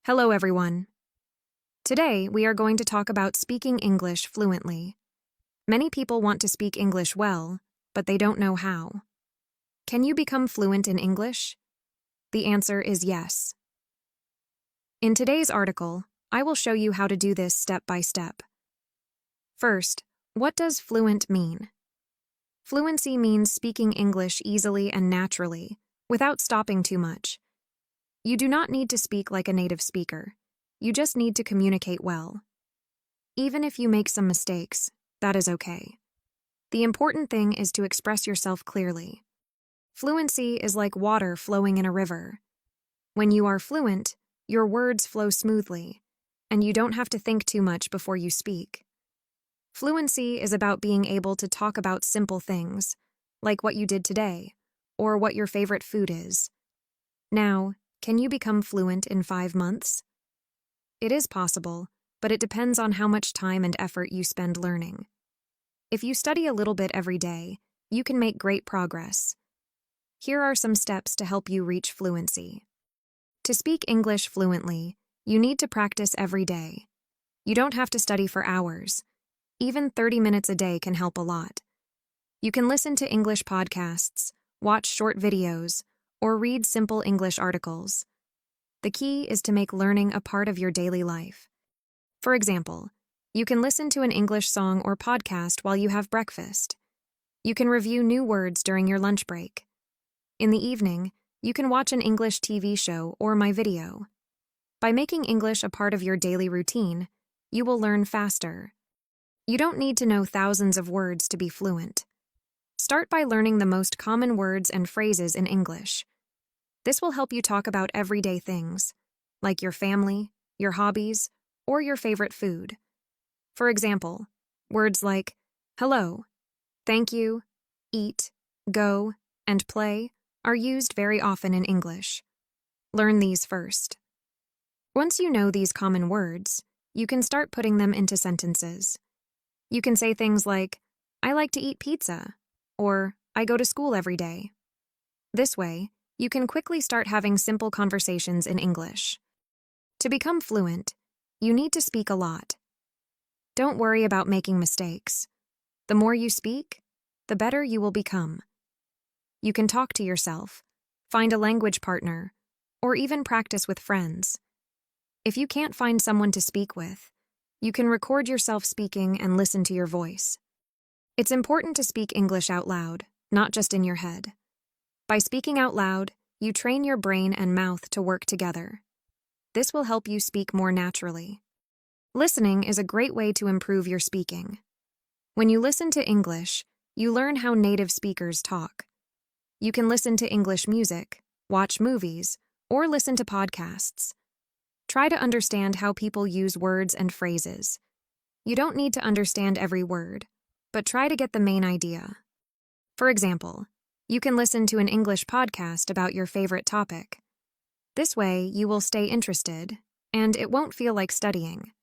Hello, everyone. Today, we are going to talk about speaking English fluently. Many people want to speak English well, but they don't know how. Can you become fluent in English? The answer is yes. In today's article, I will show you how to do this step by step. First, what does fluent mean? Fluency means speaking English easily and naturally, without stopping too much. You do not need to speak like a native speaker. You just need to communicate well. Even if you make some mistakes, that is okay. The important thing is to express yourself clearly. Fluency is like water flowing in a river. When you are fluent, your words flow smoothly, and you don't have to think too much before you speak. Fluency is about being able to talk about simple things, like what you did today, or what your favorite food is. Now, can you become fluent in 5 months? It is possible, but it depends on how much time and effort you spend learning. If you study a little bit every day, you can make great progress. Here are some steps to help you reach fluency. To speak English fluently, you need to practice every day. You don't have to study for hours. Even 30 minutes a day can help a lot. You can listen to English podcasts, watch short videos, or read simple English articles. The key is to make learning a part of your daily life. For example, you can listen to an English song or podcast while you have breakfast. You can review new words during your lunch break. In the evening, you can watch an English TV show or my video. By making English a part of your daily routine, you will learn faster. You don't need to know thousands of words to be fluent. Start by learning the most common words and phrases in English. This will help you talk about everyday things, like your family, your hobbies, or your favorite food. For example, words like hello, thank you, eat, go, and play are used very often in English. Learn these first. Once you know these common words, you can start putting them into sentences. You can say things like, I like to eat pizza, or I go to school every day. This way, you can quickly start having simple conversations in English. To become fluent, you need to speak a lot. Don't worry about making mistakes. The more you speak, the better you will become. You can talk to yourself, find a language partner, or even practice with friends. If you can't find someone to speak with, you can record yourself speaking and listen to your voice. It's important to speak English out loud, not just in your head. By speaking out loud, you train your brain and mouth to work together. This will help you speak more naturally. Listening is a great way to improve your speaking. When you listen to English, you learn how native speakers talk. You can listen to English music, watch movies, or listen to podcasts. Try to understand how people use words and phrases. You don't need to understand every word, but try to get the main idea. For example, you can listen to an English podcast about your favorite topic. This way, you will stay interested, and it won't feel like studying.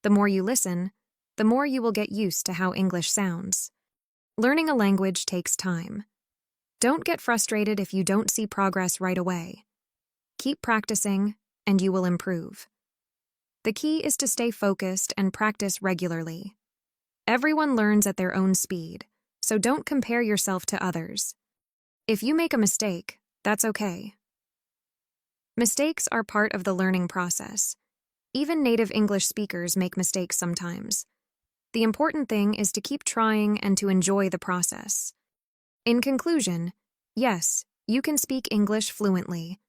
The more you listen, the more you will get used to how English sounds. Learning a language takes time. Don't get frustrated if you don't see progress right away. Keep practicing, and you will improve. The key is to stay focused and practice regularly. Everyone learns at their own speed, so don't compare yourself to others. If you make a mistake, that's okay. Mistakes are part of the learning process. Even native English speakers make mistakes sometimes. The important thing is to keep trying and to enjoy the process. In conclusion, yes, you can speak English fluently.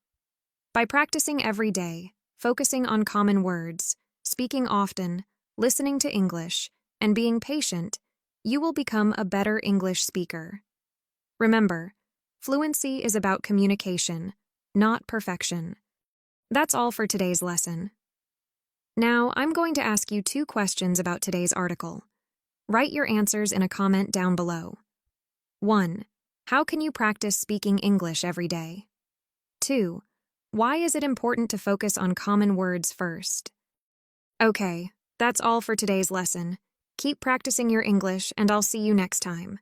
By practicing every day, focusing on common words, speaking often, listening to English, and being patient, you will become a better English speaker. Remember, fluency is about communication, not perfection. That's all for today's lesson. Now, I'm going to ask you 2 questions about today's article. Write your answers in a comment down below. 1. How can you practice speaking English every day? 2. Why is it important to focus on common words first? Okay, that's all for today's lesson. Keep practicing your English, and I'll see you next time.